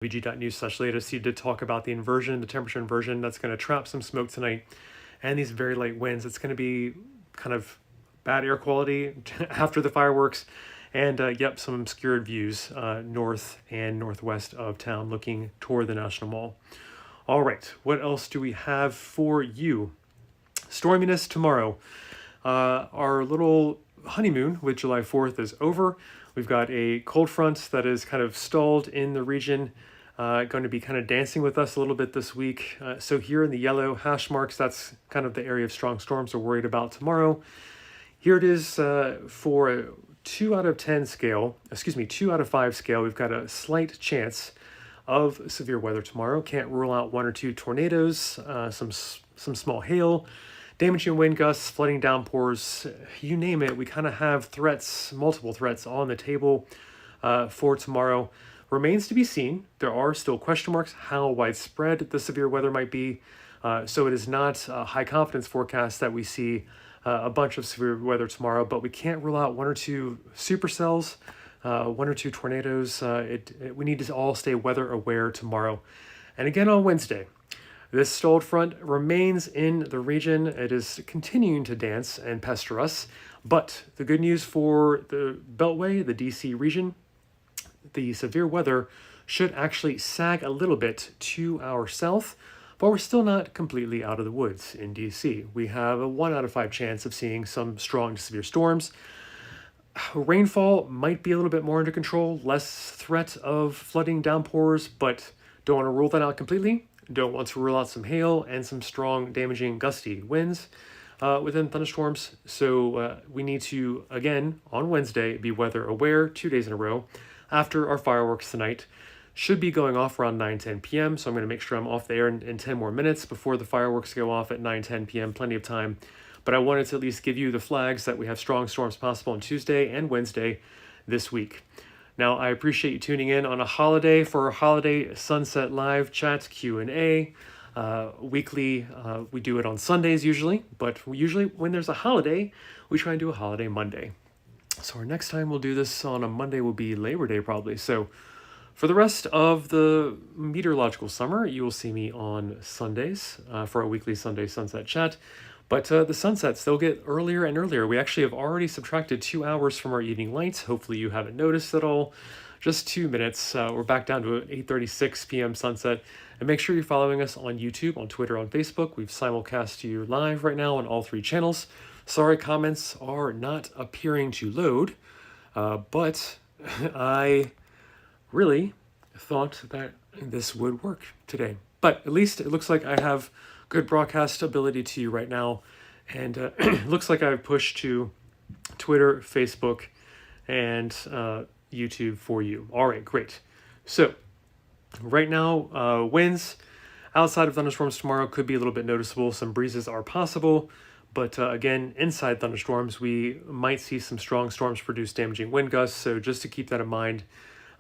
CWG.news/latest, he did talk about the inversion, the temperature inversion that's going to trap some smoke tonight, and these very light winds. It's going to be kind of bad air quality after the fireworks, and yep, some obscured views north and northwest of town looking toward the National Mall. All right, what else do we have for you? Storminess tomorrow. Our little honeymoon with July 4th is over. We've got a cold front that is kind of stalled in the region, going to be kind of dancing with us a little bit this week. So here in the yellow hash marks, that's kind of the area of strong storms we're worried about tomorrow. Here it is for a 2 out of 10 scale, 2 out of 5 scale. We've got a slight chance of severe weather tomorrow. Can't rule out 1 or 2 tornadoes, some small hail, damaging wind gusts, flooding downpours, you name it. We kind of have threats, multiple threats on the table for tomorrow. Remains to be seen. There are still question marks how widespread the severe weather might be. So it is not a high confidence forecast that we see a bunch of severe weather tomorrow, but we can't rule out 1 or 2 supercells, 1 or 2 tornadoes. We need to all stay weather aware tomorrow. And again on Wednesday. This stalled front remains in the region. It is continuing to dance and pester us. But the good news for the Beltway, the DC region, the severe weather should actually sag a little bit to our south, but we're still not completely out of the woods in DC. We have a 1 out of 5 chance of seeing some strong to severe storms. Rainfall might be a little bit more under control, less threat of flooding downpours, but don't want to rule that out completely. Don't want to rule out some hail and some strong, damaging, gusty winds within thunderstorms. So we need to, again, on Wednesday, be weather aware 2 days in a row after our fireworks tonight. Should be going off around 9:10 p.m. So I'm going to make sure I'm off the air in 10 more minutes before the fireworks go off at 9:10 p.m. Plenty of time. But I wanted to at least give you the flags that we have strong storms possible on Tuesday and Wednesday this week. Now, I appreciate you tuning in on a holiday for our holiday Sunset Live chat Q&A. Weekly, we do it on Sundays usually, but usually when there's a holiday, we try and do a holiday Monday. So our next time we'll do this on a Monday will be Labor Day probably. So for the rest of the meteorological summer, you will see me on Sundays for our weekly Sunday Sunset chat. But the sunsets, they'll get earlier and earlier. We actually have already subtracted 2 hours from our evening lights. Hopefully you haven't noticed at all. Just 2 minutes. We're back down to an 8:36 p.m. sunset. And make sure you're following us on YouTube, on Twitter, on Facebook. We've simulcast you live right now on all 3 channels. Sorry, comments are not appearing to load. But I really thought that this would work today. But at least it looks like I have good broadcast ability to you right now, and looks like I've pushed to Twitter, Facebook, and YouTube for you. All right, great. So right now, winds outside of thunderstorms tomorrow could be a little bit noticeable. Some breezes are possible, but again, inside thunderstorms, we might see some strong storms produce damaging wind gusts. So just to keep that in mind,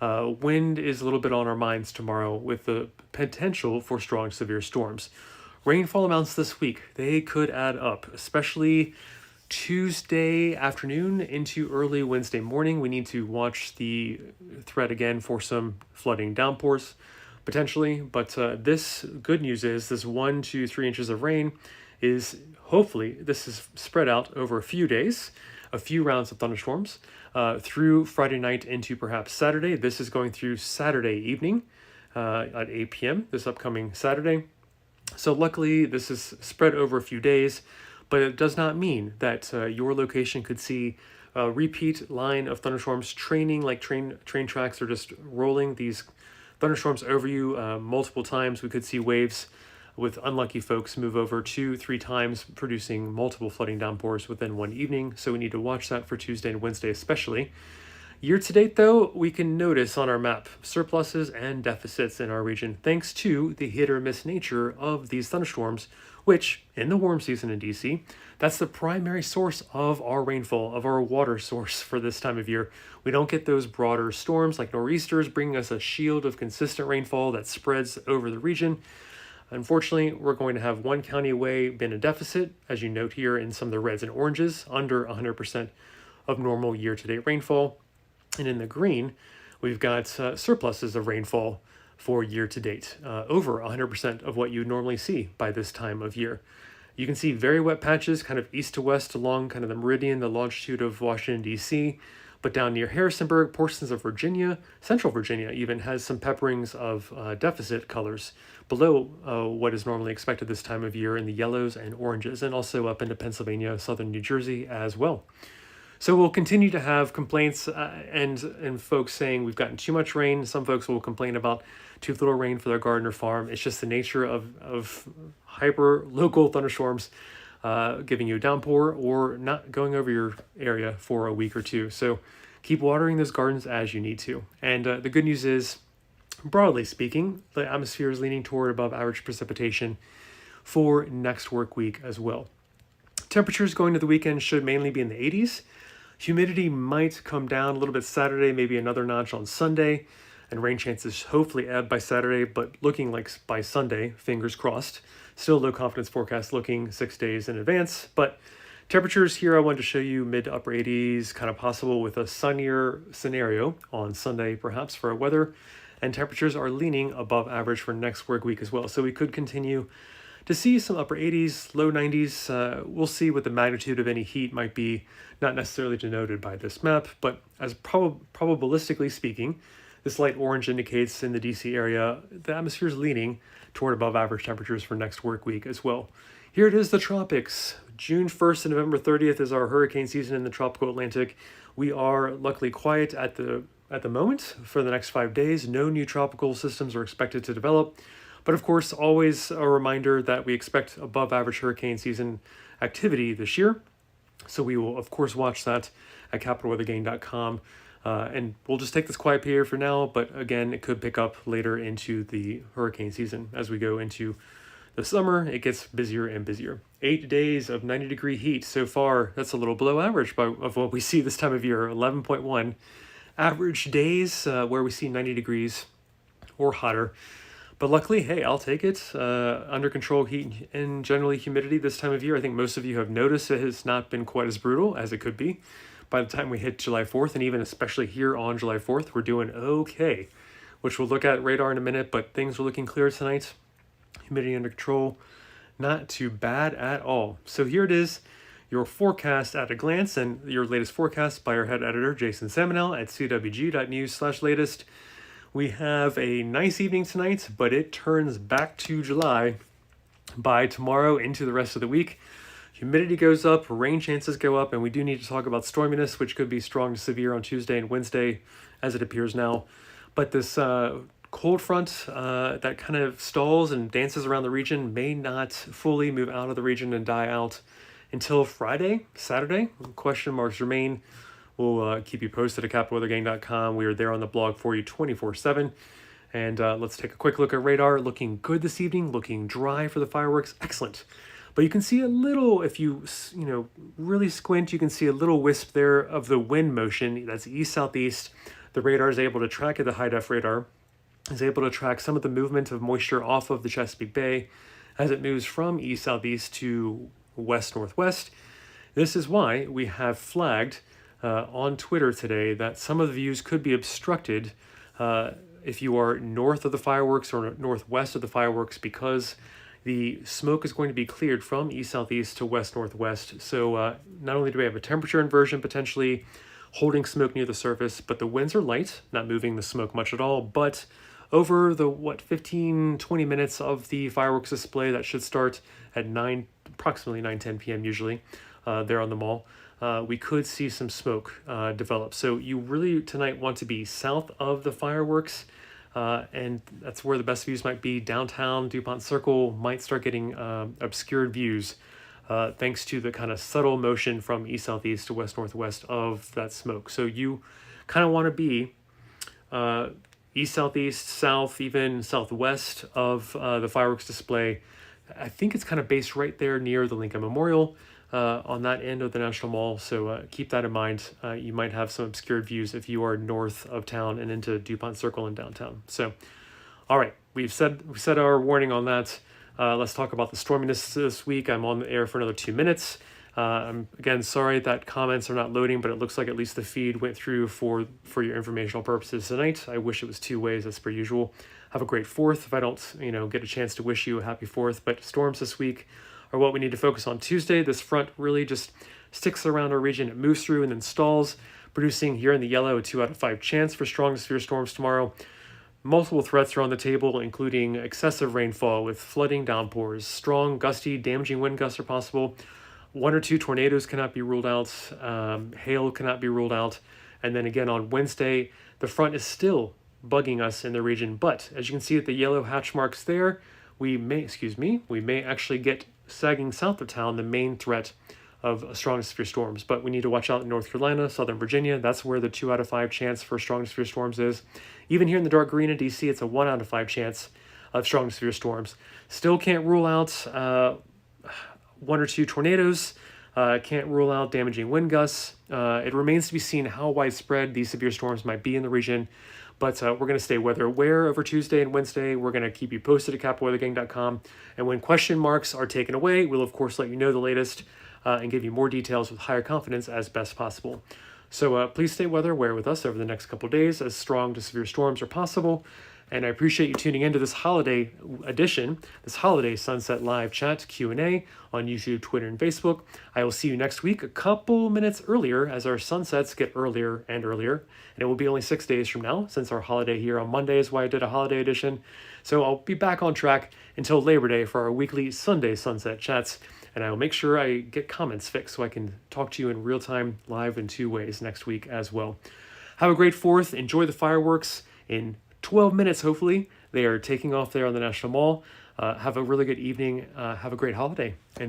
wind is a little bit on our minds tomorrow with the potential for strong, severe storms. Rainfall amounts this week, they could add up, especially Tuesday afternoon into early Wednesday morning. We need to watch the threat again for some flooding downpours, potentially. But this good news is this 1 to 3 inches of rain is hopefully, this is spread out over a few days, a few rounds of thunderstorms through Friday night into perhaps Saturday. This is going through Saturday evening at 8 p.m. this upcoming Saturday. So luckily, this is spread over a few days, but it does not mean that your location could see a repeat line of thunderstorms training like train tracks are just rolling these thunderstorms over you multiple times. We could see waves with unlucky folks move over 2-3 times, producing multiple flooding downpours within one evening. So we need to watch that for Tuesday and Wednesday especially. Year to date, though, we can notice on our map surpluses and deficits in our region thanks to the hit or miss nature of these thunderstorms, which, in the warm season in DC, that's the primary source of our rainfall, of our water source for this time of year. We don't get those broader storms like nor'easters bringing us a shield of consistent rainfall that spreads over the region. Unfortunately, we're going to have one county away been a deficit, as you note here in some of the reds and oranges, under 100% of normal year-to-date rainfall. And in the green, we've got surpluses of rainfall, for year to date, over 100% of what you normally see by this time of year. You can see very wet patches kind of east to west along kind of the meridian, the longitude of Washington, D.C., but down near Harrisonburg, portions of Virginia, central Virginia even has some pepperings of deficit colors below what is normally expected this time of year in the yellows and oranges, and also up into Pennsylvania, southern New Jersey as well. So we'll continue to have complaints and folks saying we've gotten too much rain. Some folks will complain about too little rain for their garden or farm. It's just the nature of hyper local thunderstorms giving you a downpour or not going over your area for a week or two. So keep watering those gardens as you need to. And the good news is, broadly speaking, the atmosphere is leaning toward above average precipitation for next work week as well. Temperatures going to the weekend should mainly be in the 80s. Humidity might come down a little bit Saturday, maybe another notch on Sunday, and rain chances hopefully ebb by Saturday, but looking like by Sunday, fingers crossed. Still low confidence forecast looking 6 days in advance, but temperatures here I wanted to show you mid to upper 80s, kind of possible with a sunnier scenario on Sunday perhaps for our weather, and temperatures are leaning above average for next work week as well. So we could continue to see some upper 80s, low 90s. We'll see what the magnitude of any heat might be, not necessarily denoted by this map, but as probabilistically speaking, this light orange indicates in the DC area, the atmosphere is leaning toward above average temperatures for next work week as well. Here it is, the tropics. June 1st and November 30th is our hurricane season in the tropical Atlantic. We are luckily quiet at the moment for the next 5 days. No new tropical systems are expected to develop. But of course, always a reminder that we expect above average hurricane season activity this year. So we will, of course, watch that at capitalweathergain.com. And we'll just take this quiet period for now. But again, it could pick up later into the hurricane season. As we go into the summer, it gets busier and busier. 8 days of 90-degree heat so far. That's a little below average of what we see this time of year, 11.1. Average days where we see 90 degrees or hotter. But luckily, hey, I'll take it. Under control heat and generally humidity this time of year. I think most of you have noticed it has not been quite as brutal as it could be. By the time we hit July 4th, and even especially here on July 4th, we're doing okay, which we'll look at radar in a minute, but things are looking clear tonight. Humidity under control, not too bad at all. So here it is, your forecast at a glance, and your latest forecast by our head editor, Jason Samanel at CWG.news/latest. We have a nice evening tonight, but it turns back to July by tomorrow into the rest of the week. Humidity goes up, rain chances go up, and we do need to talk about storminess, which could be strong to severe on Tuesday and Wednesday, as it appears now. But this cold front that kind of stalls and dances around the region may not fully move out of the region and die out until Friday, Saturday. Question marks remain. We'll keep you posted at capitalweathergain.com. We are there on the blog for you 24/7. And let's take a quick look at radar. Looking good this evening, looking dry for the fireworks. Excellent. But you can see a little, if you really squint, you can see a little wisp there of the wind motion. That's east-southeast. The radar is able to track it, the high-def radar is able to track some of the movement of moisture off of the Chesapeake Bay as it moves from east-southeast to west-northwest. This is why we have flagged on Twitter today that some of the views could be obstructed if you are north of the fireworks or northwest of the fireworks, because the smoke is going to be cleared from east-southeast to west-northwest. So not only do we have a temperature inversion potentially holding smoke near the surface, but the winds are light, not moving the smoke much at all. But over the 15-20 minutes of the fireworks display that should start at approximately 9-10 p.m. usually there on the mall, we could see some smoke develop. So you really tonight want to be south of the fireworks, and that's where the best views might be. Downtown DuPont Circle might start getting obscured views thanks to the kind of subtle motion from east-southeast to west-northwest of that smoke. So you kind of want to be east-southeast, south, even southwest of the fireworks display. I think it's kind of based right there near the Lincoln Memorial on that end of the National Mall. So keep that in mind. You might have some obscured views if you are north of town and into DuPont Circle and downtown. So, all right, we've said our warning on that. Let's talk about the storminess this week. I'm on the air for another 2 minutes. I'm again sorry that comments are not loading, but it looks like at least the feed went through for your informational purposes tonight. I wish it was 2 ways as per usual. Have a great 4th if I don't, get a chance to wish you a happy 4th. But storms this week are what we need to focus on. Tuesday, this front really just sticks around our region. It moves through and then stalls, producing here in the yellow a 2 out of 5 chance for strong to severe storms tomorrow. Multiple threats are on the table, including excessive rainfall with flooding, downpours, strong, gusty, damaging wind gusts are possible. 1 or 2 tornadoes cannot be ruled out. Hail cannot be ruled out. And then again on Wednesday, the front is still bugging us in the region. But as you can see at the yellow hatch marks there, we may actually get sagging south of town the main threat of strong to severe storms. But we need to watch out in North Carolina, Southern Virginia. That's where the 2 out of 5 chance for strong to severe storms is. Even here in the dark green in DC, it's a 1 out of 5 chance of strong to severe storms. Still can't rule out 1 or 2 tornadoes. Can't rule out damaging wind gusts. It remains to be seen how widespread these severe storms might be in the region. But we're going to stay weather aware over Tuesday and Wednesday. We're going to keep you posted at capweathergang.com. And when question marks are taken away, we'll of course let you know the latest and give you more details with higher confidence as best possible. So please stay weather aware with us over the next couple of days as strong to severe storms are possible. And I appreciate you tuning into this holiday edition, this holiday Sunset Live Chat Q&A on YouTube, Twitter, and Facebook. I will see you next week a couple minutes earlier as our sunsets get earlier and earlier. And it will be only 6 days from now since our holiday here on Monday is why I did a holiday edition. So I'll be back on track until Labor Day for our weekly Sunday Sunset Chats. And I will make sure I get comments fixed so I can talk to you in real time live in 2 ways next week as well. Have a great 4th. Enjoy the fireworks in 12 minutes, hopefully. They are taking off there on the National Mall. Have a really good evening. Have a great holiday. And